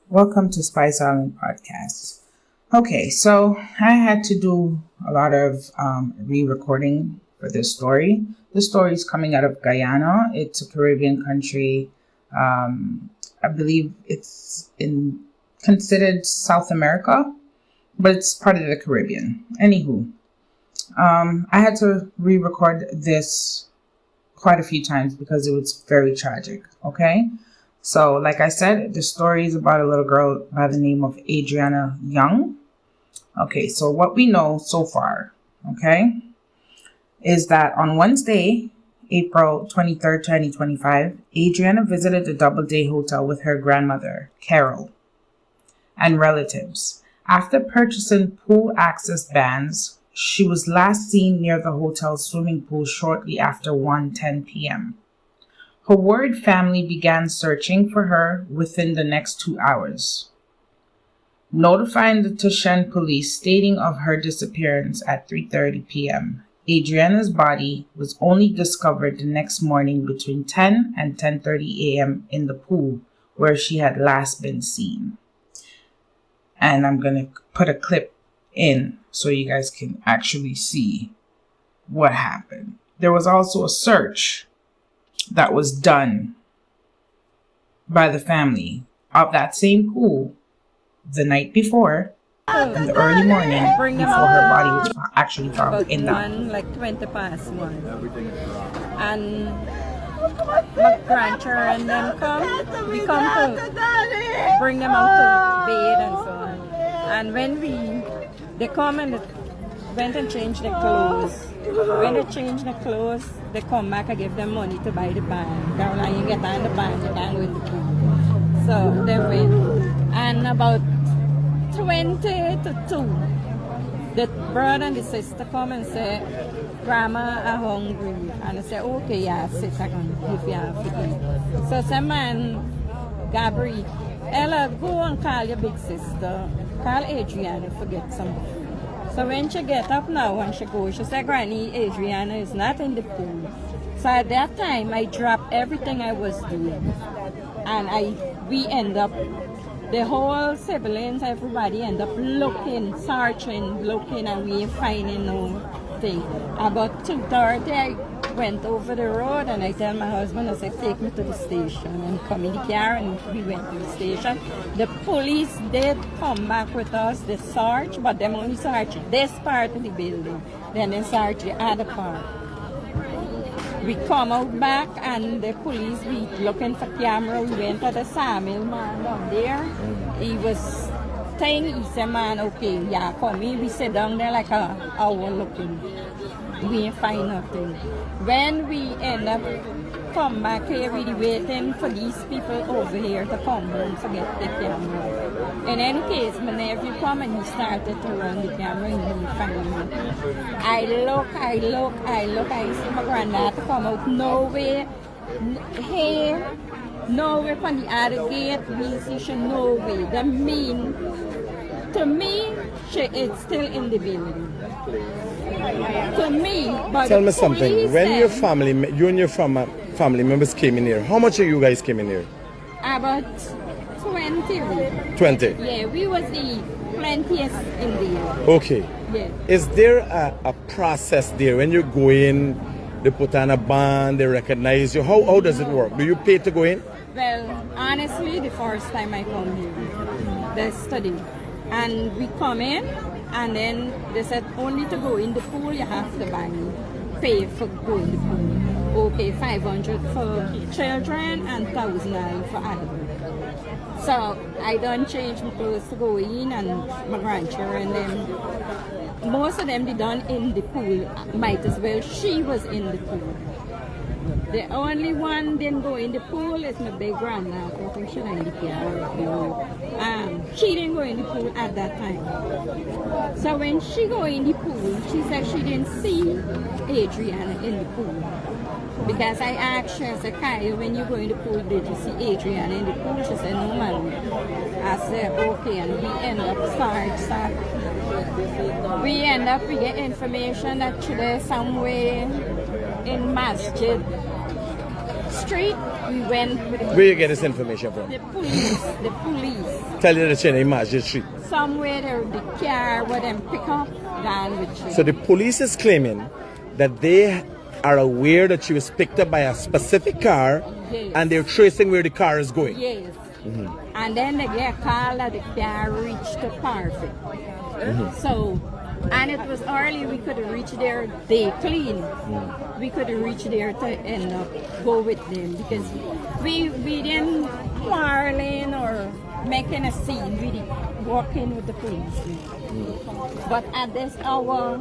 Welcome to Spice Island Podcast. Okay, so I had to do a lot of re-recording for this story. This story is coming out of Guyana. It's a Caribbean country. I believe it's considered South America, but it's part of the Caribbean. Anywho, I had to re-record this quite a few times because it was very tragic. Okay. So, like I said, the story is about a little girl by the name of Adriana Young. Okay, so what we know so far, okay, is that on Wednesday, April 23rd, 2025, Adriana visited the Doubleday Hotel with her grandmother, Carol, and relatives. After purchasing pool access bands, she was last seen near the hotel's swimming pool shortly after 1:10 p.m. Her worried family began searching for her within the next 2 hours, notifying the Tushene police stating of her disappearance at 3:30 p.m. Adriana's body was only discovered the next morning between 10 and 10:30 a.m. in the pool where she had last been seen. And I'm going to put a clip in so you guys can actually see what happened. There was also a search that was done by the family of that same pool the night before in the early morning before her body was actually found in that pool. Like 20 past 1. And my grandchildren then we come to bring them out to bed and so on. And when they come and went and changed their clothes. When they change their clothes, they come back and give them money to buy the band. Caroline, you get on the band, you can't win the pool. So they went. And about 20 to 2, the brother and the sister come and say, Grandma are hungry. And I say, okay, yeah, sit, I can give you a food. So some man, Gabriel, Ella, go and call your big sister. Call Adriana, forget something. So when she get up now and she goes, she said, Granny, Adriana is not in the pool. So at that time, I dropped everything I was doing. And we end up, the whole siblings, everybody end up looking, searching, looking, and we ain't finding no thing. About 2:30, I went over the road and I tell my husband, I said, take me to the station. And come in the car and we went to the station. The police did come back with us, they searched, but they only searched this part of the building. Then they searched the other part. We come out back and the police, we looking for camera, we went to the sawmill man down there. He was saying, he said, man, okay, yeah, come in. We sit down there like an hour looking. We ain't find nothing. When we end up come back here, we waiting for these people over here to come home to get the camera. In any case, my nephew come and he started to run the camera and he found me. I look, I see my granddad come out, nowhere, here, nowhere from the other gate, we see she nowhere. That mean, to me, she is still in the building. To me, but tell me something. When your family, you and your family members came in here, how much of you guys came in here? About 20. 20? Yeah, we was the plentiest in there. Okay. Yeah. Is there a process there when you go in, they put on a band, they recognize you? How does it work? Do you pay to go in? Well, honestly, the first time I come here, they study. And we come in, and then they said only to go in the pool you have to pay for go in the pool. Okay, 500 for children and 1,000 for adults. So I done change my clothes to go in, and my grandchildren them. Most of them they done in the pool. Might as well she was in the pool. The only one didn't go in the pool is my big grandma. I think she didn't she didn't go in the pool at that time. So when she go in the pool, she said she didn't see Adriana in the pool. Because I asked her, I said, Kaya, when you go in the pool, did you see Adriana in the pool? She said, no, man. I said, okay, and we end up we get information that she's somewhere in Masjid Street we went with Where you get this information from? the police. Tell you the chain in magistrate. Somewhere the car where them pick up down with tree. So the police is claiming that they are aware that she was picked up by a specific car, Yes. and they're tracing where the car is going. Yes. And then they get a call that the car reached the party. So, and it was early, we could reach there, they clean. We could reach there to end up, go with them because we didn't quarreling or making a scene, we did walking with the police. But at this hour,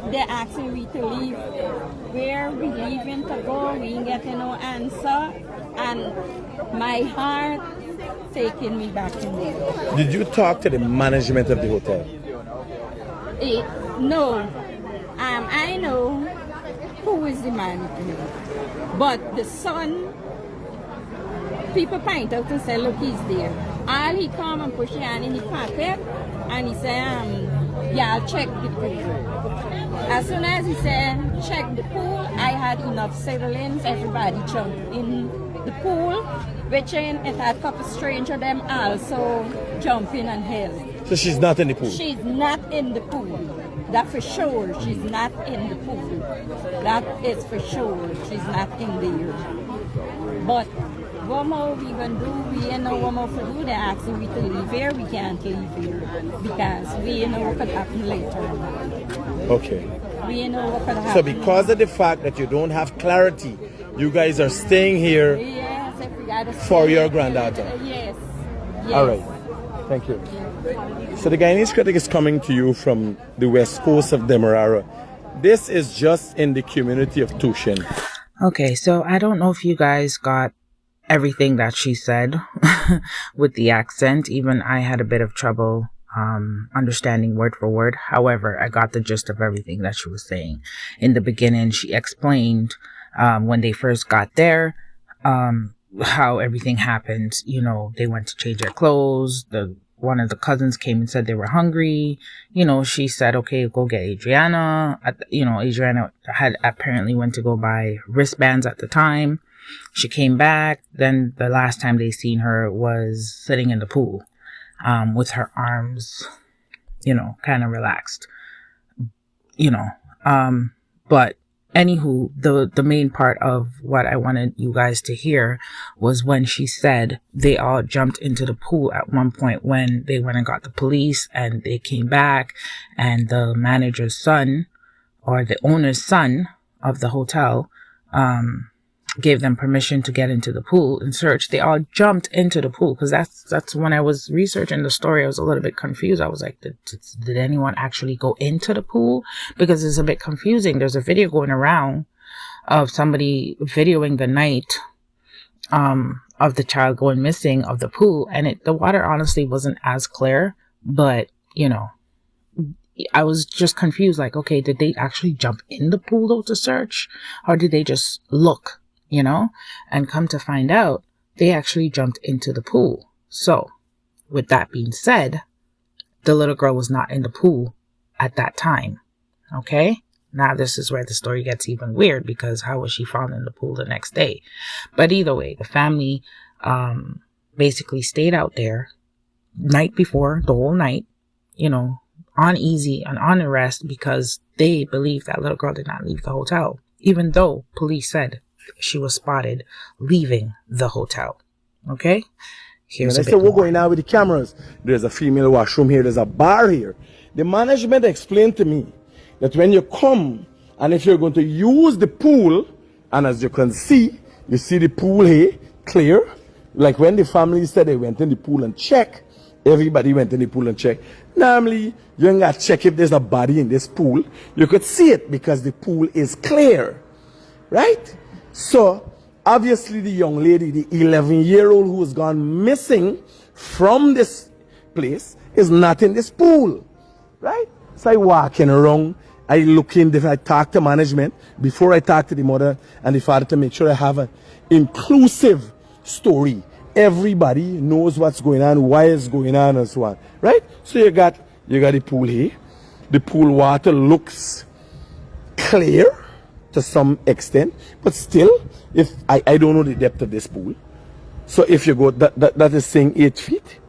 they're asking me to leave. Where we leaving to go, we ain't getting no answer. And my heart taking me back in there. Did you talk to the management of the hotel? No. I know who is the manager. But the son, people point out and say, look, he's there. All he come and push your hand in the pocket and he say, yeah, I'll check the pool. As soon as he said, check the pool, I had enough civilians, everybody jumped in the pool, which it had a couple strangers, them also jumping and help. So she's not in the pool? She's not in the pool. That for sure, she's not in the pool. That is for sure, she's not in there. But what more we gonna do? We ain't know what more to do. They're asking we to leave here. We can't leave here because we ain't know what could happen later. Okay. We ain't know what could happen. So because of the fact that you don't have clarity, you guys are staying here Yes, if we gotta for stay your here. granddaughter? Yes. All right. Thank you. So the Guyanese critic is coming to you from the west coast of Demerara. This is just in the community of Tushin. Okay, so I don't know if you guys got everything that she said with the accent. Even I had a bit of trouble understanding word for word. However, I got the gist of everything that she was saying. In the beginning, she explained when they first got there, how everything happened. You know, they went to change their clothes. One of the cousins came and said they were hungry. You know, she said, okay, go get Adriana. You know, Adriana had apparently went to go buy wristbands at the time. She came back. Then the last time they seen her was sitting in the pool, with her arms, you know, kind of relaxed, you know. But anywho, the main part of what I wanted you guys to hear was when she said they all jumped into the pool at one point when they went and got the police, and they came back, and the manager's son, or the owner's son of the hotel, gave them permission to get into the pool and search. They all jumped into the pool, because that's when I was researching the story, I was a little bit confused. I was like, did anyone actually go into the pool? Because it's a bit confusing. There's a video going around of somebody videoing the night of the child going missing of the pool, and the water honestly wasn't as clear, but you know, I was just confused, like, okay, did they actually jump in the pool though to search, or did they just look, you know? And come to find out, they actually jumped into the pool. So with that being said, the little girl was not in the pool at that time. Okay, now this is where the story gets even weird, because how was she found in the pool the next day? But either way, the family basically stayed out there night before, the whole night, you know, uneasy and on arrest, because they believe that little girl did not leave the hotel, even though police said she was spotted leaving the hotel. Okay, here's a bit we're more. going now with the cameras. There's a female washroom here. There's a bar here. The management explained to me that when you come, and if you're going to use the pool, and as you can see, you see the pool here clear. Like when the family said they went in the pool and check, everybody went in the pool and check. Normally, you ain't got to check if there's a body in this pool. You could see it because the pool is clear, right? So, obviously the young lady, the 11-year-old who has gone missing from this place, is not in this pool, right? So I walking around, I look in, I talk to management before I talk to the mother and the father to make sure I have an inclusive story. Everybody knows what's going on, why it's going on, and so on, right? So you got the pool here. The pool water looks clear, to some extent, but still, if I don't know the depth of this pool. So if you go, that is saying 8 feet,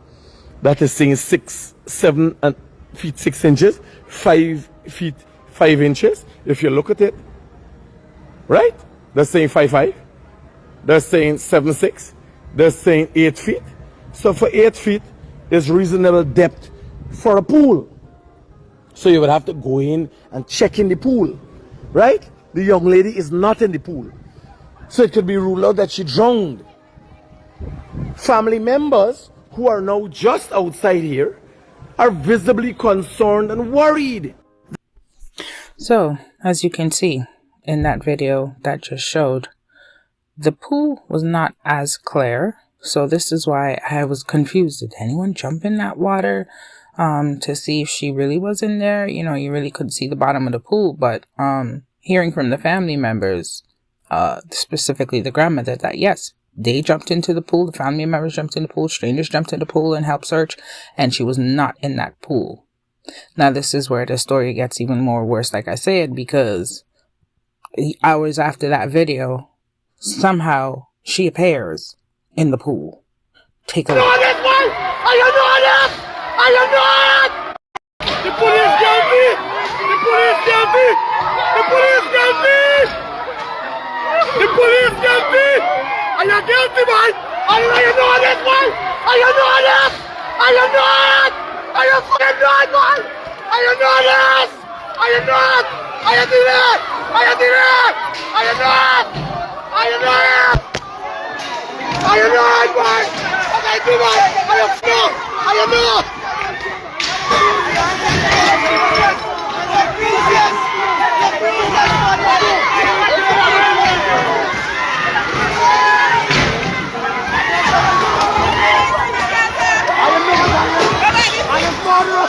that is saying 7 feet 6 inches, 5 feet 5 inches. If you look at it, right? They're saying 5'5". They're saying 7'6". They're saying 8 feet. So for 8 feet is reasonable depth for a pool. So you would have to go in and check in the pool, right? The young lady is not in the pool. So it could be ruled out that she drowned. Family members who are now just outside here are visibly concerned and worried. So, as you can see in that video that just showed, the pool was not as clear. So this is why I was confused. Did anyone jump in that water to see if she really was in there? You know, you really couldn't see the bottom of the pool. But hearing from the family members, specifically the grandmother, that yes, they jumped into the pool. The family members jumped in the pool. Strangers jumped in the pool and helped search. And she was not in that pool. Now, this is where the story gets even more worse, like I said, because hours after that video, somehow she appears in the pool. Take a look. I am not! The police got me! The police got me! The police got me! The police got me! I am guilty, man! I am not this one! I am not this! I am not! I am fucking not, man! I am not this! I am not! I am the red! I am the red! I am not! I am not! I am not, man! I am not! I am not! I am not!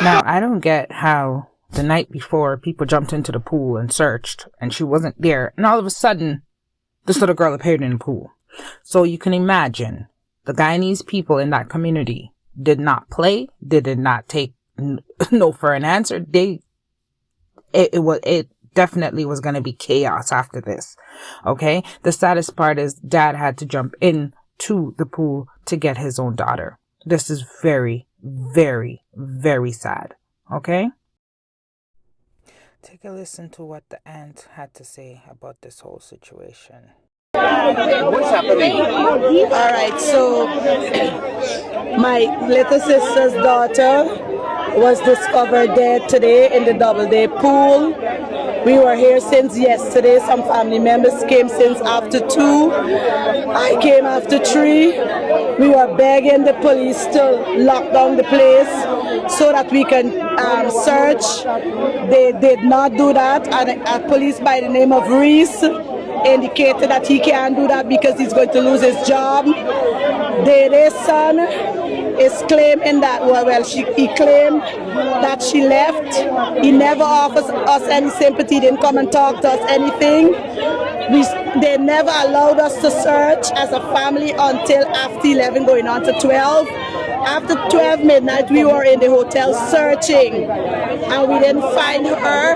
Now, I don't get how the night before people jumped into the pool and searched and she wasn't there, and all of a sudden this little girl appeared in the pool. So you can imagine the Guyanese people in that community did not play. They did not take no for an answer. It definitely was going to be chaos after this. Okay. The saddest part is dad had to jump into the pool to get his own daughter. This is very, very, very sad. Okay. Take a listen to what the aunt had to say about this whole situation. What's happening? All right, so my little sister's daughter was discovered dead today in the Doubleday pool. We were here since yesterday. Some family members came since after 2. I came after 3. We were begging the police to lock down the place so that we can search. They did not do that. And a police by the name of Reese indicated that he can't do that because he's going to lose his job. Dede's son is claiming that, he claimed that she left. He never offers us any sympathy, didn't come and talk to us anything. They never allowed us to search as a family until after 11 going on to 12. After 12 midnight, we were in the hotel searching and we didn't find her,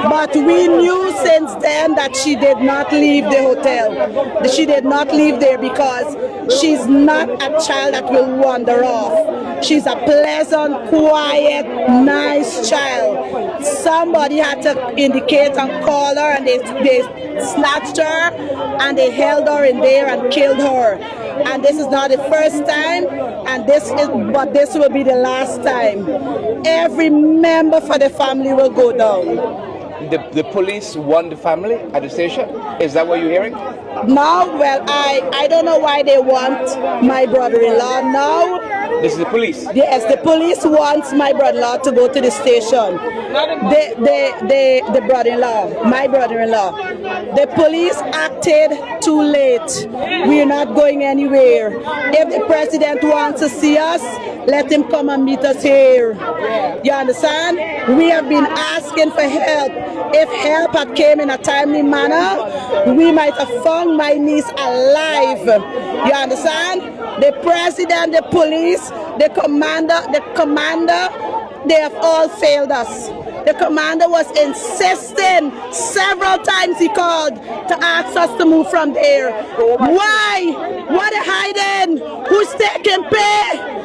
but we knew since then that she did not leave the hotel. She did not leave there because she's not a child that will wander off. She's a pleasant, quiet, nice child. Somebody had to indicate and call her, and they snatched her and they held her in there and killed her. And this is not the first time, but this will be the last time. Every member for the family will go down. The police want the family at the station? Is that what you're hearing? Now, I don't know why they want my brother-in-law now. This is the police? Yes, the police wants my brother-in-law to go to the station. The brother-in-law, my brother-in-law. The police acted too late. We're not going anywhere. If the president wants to see us, let him come and meet us here. You understand? We have been asking for help. If help had came in a timely manner, we might have found my niece alive. You understand? The president, the police, the commander, they have all failed us. The commander was insisting. Several times he called to ask us to move from there. Why? What are hiding? Who's taking pay?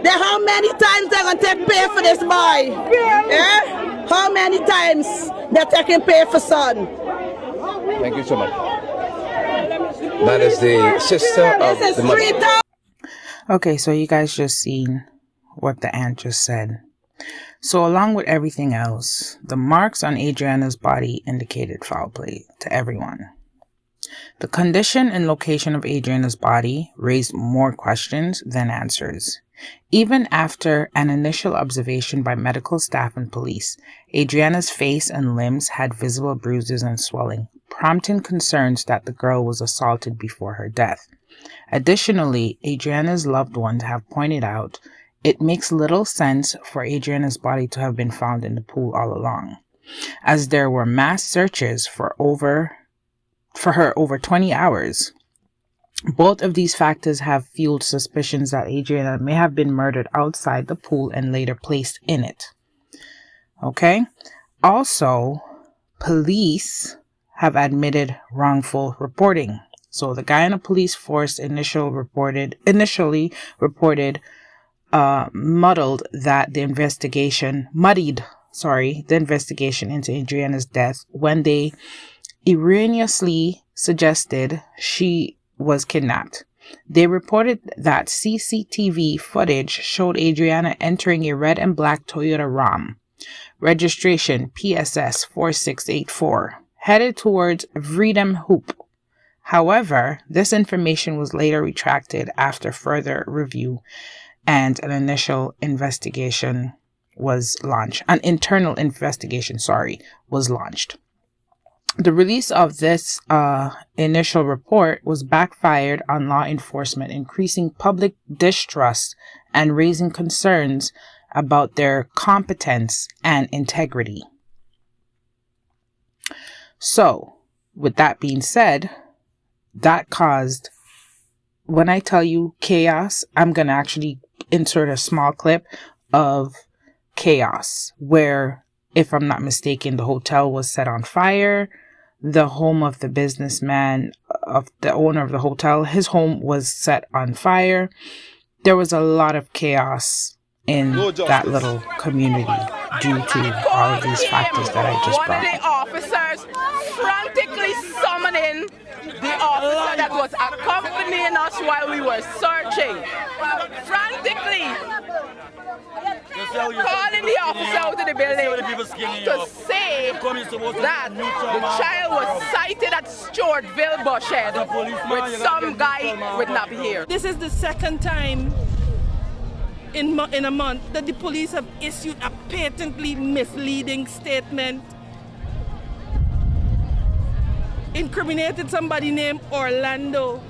How many times they're gonna take pay for this boy? Yeah? How many times they're taking pay for son? Thank you so much. That is the sister of the mother. Okay, so you guys just seen what the aunt just said. So along with everything else, the marks on Adriana's body indicated foul play to everyone. The condition and location of Adriana's body raised more questions than answers. Even after an initial observation by medical staff and police, Adriana's face and limbs had visible bruises and swelling, prompting concerns that the girl was assaulted before her death. Additionally, Adriana's loved ones have pointed out it makes little sense for Adriana's body to have been found in the pool all along, as there were mass searches for her over 20 hours. Both of these factors have fueled suspicions that Adriana may have been murdered outside the pool and later placed in it. Okay? Also, police have admitted wrongful reporting. So the Guyana Police Force initially reported muddied the investigation into Adriana's death when they erroneously suggested she was kidnapped. They reported that CCTV footage showed Adriana entering a red and black Toyota Ram, registration PSS 4684, headed towards Freedom Hoop. However, this information was later retracted after further review and an initial investigation was launched. An internal investigation, was launched. The release of this initial report was backfired on law enforcement, increasing public distrust and raising concerns about their competence and integrity. So, with that being said, that caused, when I tell you chaos, I'm going to actually insert a small clip of chaos where, if I'm not mistaken, the hotel was set on fire. The home of the businessman, of the owner of the hotel, his home was set on fire. There was a lot of chaos in that little community due to all of these factors that I just brought. One of the officers frantically summoning the officer that was accompanying us while we were searching. Frantically calling the officer out of the building to say that the child was sighted at Stewartville Bushhead with some guy with nappy hair. This is the second time in a month that the police have issued a patently misleading statement, incriminated somebody named Orlando,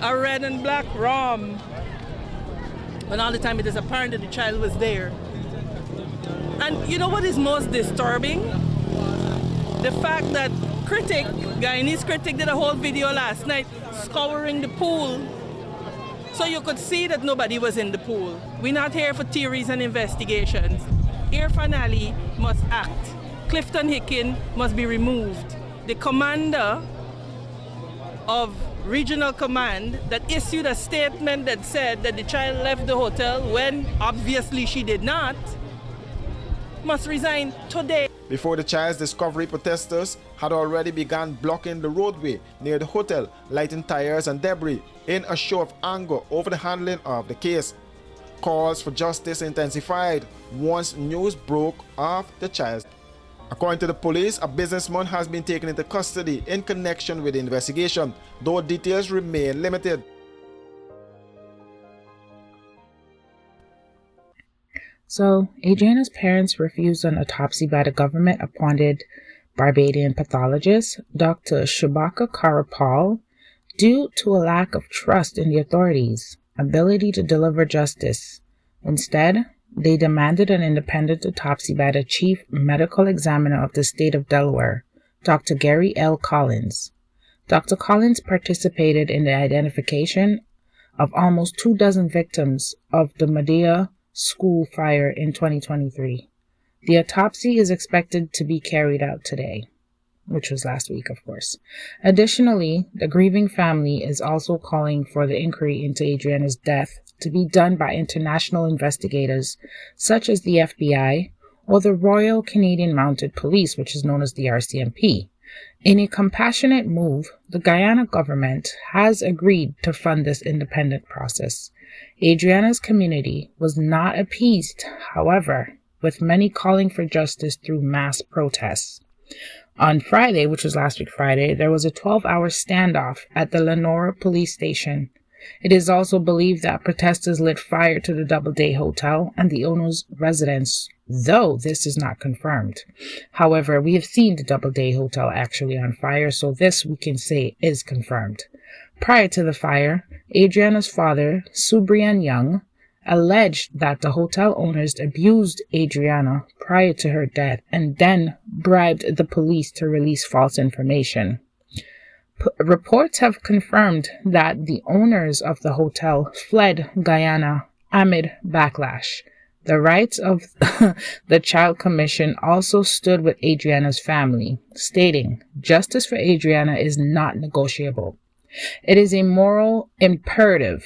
a red and black Ram, when all the time it is apparent that the child was there. And you know what is most disturbing? The fact that Guyanese Critic did a whole video last night scouring the pool so you could see that nobody was in the pool. We're not here for theories and investigations. Irfan Ali must act. Clifton Hicken must be removed. The commander of Regional Command that issued a statement that said that the child left the hotel when obviously she did not, must resign today. Before the child's discovery, protesters had already begun blocking the roadway near the hotel, lighting tires and debris in a show of anger over the handling of the case. Calls for justice intensified once news broke of the child. According to the police, a businessman has been taken into custody in connection with the investigation, though details remain limited. So, Adriana's parents refused an autopsy by the government-appointed Barbadian pathologist, Dr. Shubaka Karapal, due to a lack of trust in the authorities' ability to deliver justice. Instead, they demanded an independent autopsy by the chief medical examiner of the state of Delaware, Dr. Gary L. Collins. Dr. Collins participated in the identification of almost 24 victims of the Medea school fire in 2023. The autopsy is expected to be carried out today, which was last week, of course. Additionally, the grieving family is also calling for the inquiry into Adriana's death to be done by international investigators such as the FBI or the Royal Canadian Mounted Police, which is known as the RCMP. In a compassionate move, the Guyana government has agreed to fund this independent process. Adriana's community was not appeased, however, with many calling for justice through mass protests. On Friday, which was last week Friday, there was a 12-hour standoff at the Lenora police station. It is also believed that protesters lit fire to the Doubleday Hotel and the owner's residence, though this is not confirmed. However, we have seen the Doubleday Hotel actually on fire, so this we can say is confirmed. Prior to the fire, Adriana's father, Subrian Young, alleged that the hotel owners abused Adriana prior to her death and then bribed the police to release false information. Reports have confirmed that the owners of the hotel fled Guyana amid backlash. The rights of the Child Commission also stood with Adriana's family, stating, "Justice for Adriana is not negotiable. It is a moral imperative."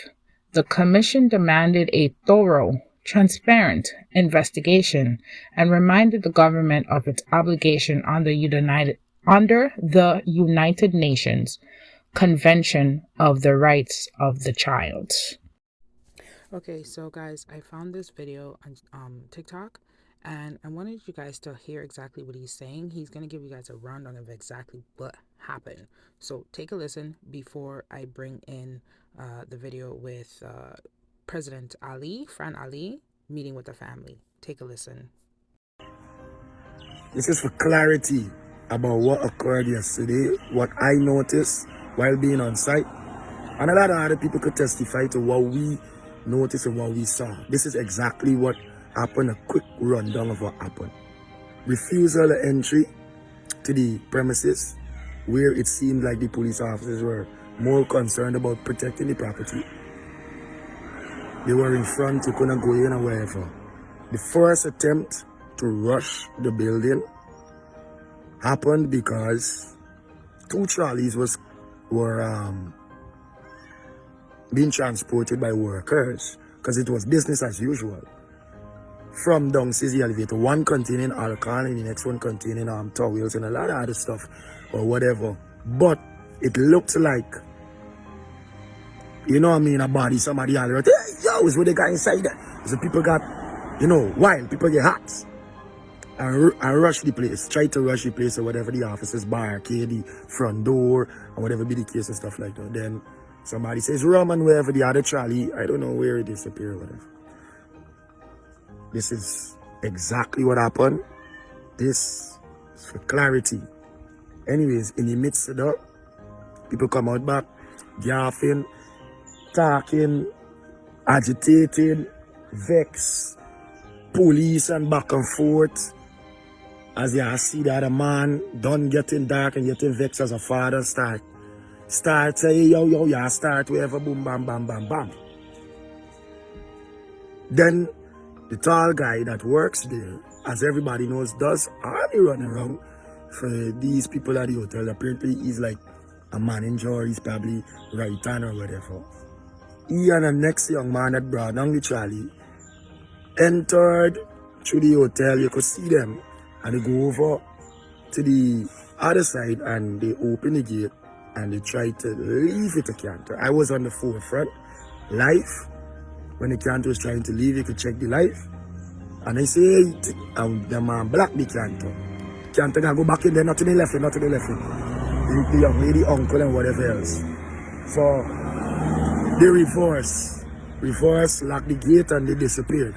The Commission demanded a thorough, transparent investigation and reminded the government of its obligation under the United Nations Convention of the Rights of the Child. Okay, so guys, I found this video on TikTok, and I wanted you guys to hear exactly what he's saying. He's going to give you guys a rundown of exactly what happened. So take a listen before I bring in the video with President Fran Ali, meeting with the family. Take a listen. This is for clarity about what occurred yesterday, what I noticed while being on site. And a lot of other people could testify to what we noticed and what we saw. This is exactly what happened, a quick rundown of what happened. Refusal of entry to the premises, where it seemed like the police officers were more concerned about protecting the property. They were in front, you couldn't go in or wherever. The first attempt to rush the building happened because 2 trolleys were being transported by workers, because it was business as usual. From downstairs the elevator, one containing alcohol and the next one containing towels and a lot of other stuff or whatever. But it looked like, you know what I mean, a body, somebody all right, hey, yo, is what they got inside there. So people got, you know, wild, people get hot. And rush the place, try to rush the place or whatever, the officers barricade the front door or whatever be the case and stuff like that. Then somebody says rum and wherever the other trolley, I don't know where it disappeared or whatever. This is exactly what happened. This is for clarity. Anyways, in the midst of that, people come out back, gaffing, talking, agitated, vexed, police and back and forth. As you see that a man done getting dark and getting vexed as a father start say, yo, yeah, start wherever, boom, bam, bam, bam, bam. Then the tall guy that works there, as everybody knows, does all the running around for these people at the hotel. Apparently he's like a manager, or he's probably right hand or whatever. He and the next young man that brought down the trolley entered through the hotel. You could see them, and they go over to the other side and they open the gate and they try to leave with the canter. I was on the forefront, live. When the canter was trying to leave, you could check the live. And I say, hey, the man block the canter. Canter can go back in there, not to the left, not to the left. The young lady, uncle and whatever else. So they reverse, lock the gate and they disappeared.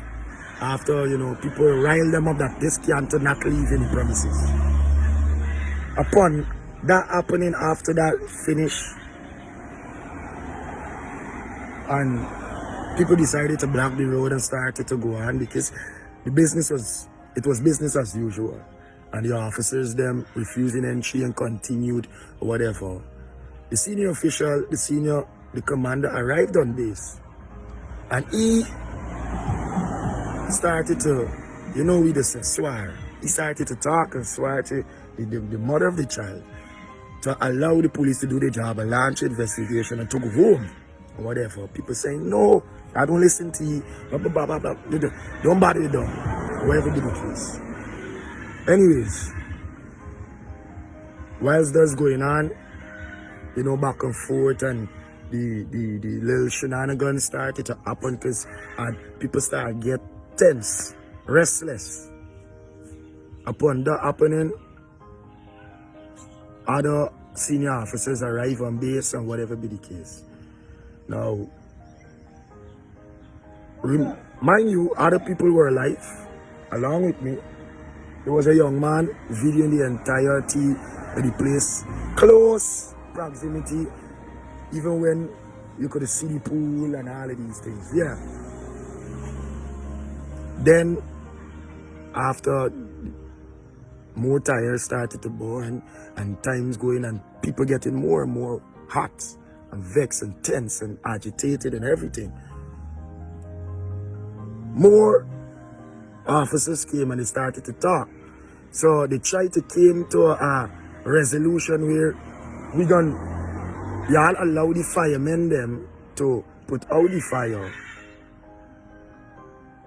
After, you know, people rile them up that this canter not leaving the premises. Upon that happening, after that finish, and people decided to block the road and started to go on because the business was business as usual. And the officers them refusing entry and continued or whatever. The senior official, the commander arrived on base. And he he started to, you know, we just swear. He started to talk and swear to the mother of the child to allow the police to do their job and launch investigation and to go home or whatever. People saying, no, I don't listen to you. Blah, blah, blah, blah, blah. Don't bother the dog. Whatever be the case. Anyways, whilst that's going on, you know, back and forth and the little shenanigans started to happen because people started get tense, restless. Upon that happening, other senior officers arrive on base and whatever be the case. Now, mind you, other people were alive along with me. There was a young man videoing the entirety of the place, close proximity, even when you could see the pool and all of these things. Yeah. Then, after more tires started to burn and time's going and people getting more and more hot and vexed and tense and agitated and everything, more officers came and they started to talk. So they tried to came to a resolution where y'all allow the firemen them to put out the fire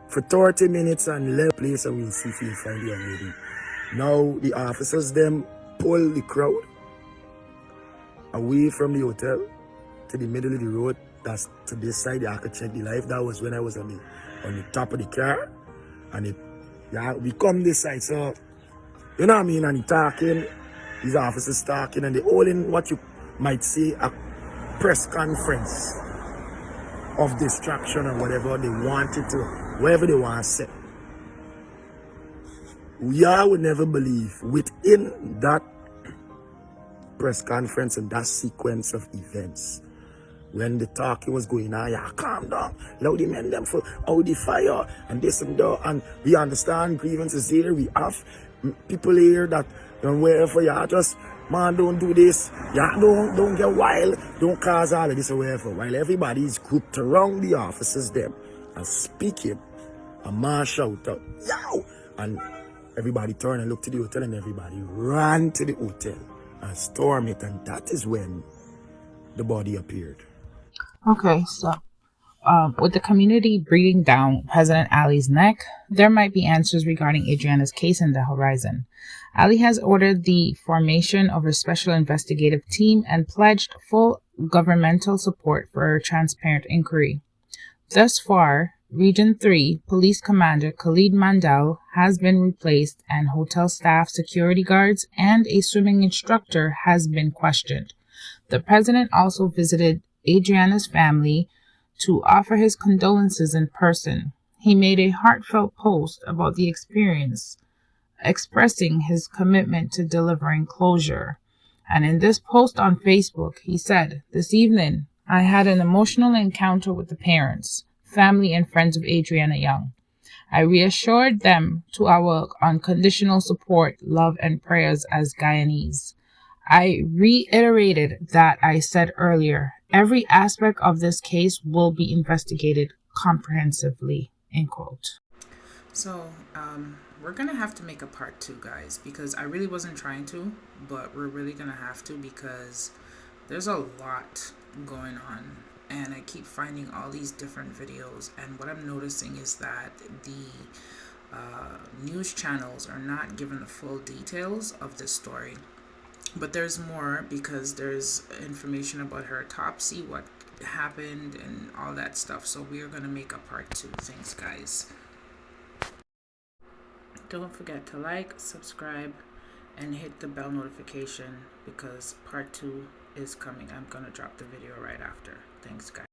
for 30 minutes and let place and we'll see if we find the young lady. Now the officers them pull the crowd away from the hotel to the middle of the road. That's to this side. I could check the life. That was when I was on the top of the car. And we come this side. So you know what I mean? And he talking, these officers talking, and they all in what you might say a press conference of distraction or whatever they wanted to, whatever they want to say. Y'all would never believe within that press conference and that sequence of events, when the talking was going on, yeah, calm down, allow the men them for out the fire and this and that, and we understand grievances here, we have people here that wherever y'all just, man, don't do this, y'all don't get wild, don't cause all of this or wherever, while everybody's grouped around the officers them and speaking, a man shout out, yow, and everybody turned and looked to the hotel and everybody ran to the hotel and stormed it, and that is when the body appeared. Okay, so with the community breathing down President Ali's neck, there might be answers regarding Adriana's case in the horizon. Ali has ordered the formation of a special investigative team and pledged full governmental support for a transparent inquiry. Thus far, Region 3 Police Commander Khalid Mandel has been replaced and hotel staff, security guards, and a swimming instructor has been questioned. The president also visited Adriana's family to offer his condolences in person. He made a heartfelt post about the experience, expressing his commitment to delivering closure. And in this post on Facebook, he said, "This evening, I had an emotional encounter with the parents, family, and friends of Adriana Young. I reassured them to our unconditional support, love, and prayers as Guyanese. I reiterated that I said earlier, every aspect of this case will be investigated comprehensively," end quote. So, we're going to have to make a part 2, guys, because I really wasn't trying to, but we're really going to have to because there's a lot going on. And I keep finding all these different videos. And what I'm noticing is that the news channels are not given the full details of this story. But there's more because there's information about her autopsy, what happened, and all that stuff. So we are going to make a part 2. Thanks, guys. Don't forget to like, subscribe, and hit the bell notification because part 2 is coming. I'm going to drop the video right after. Thanks, guys.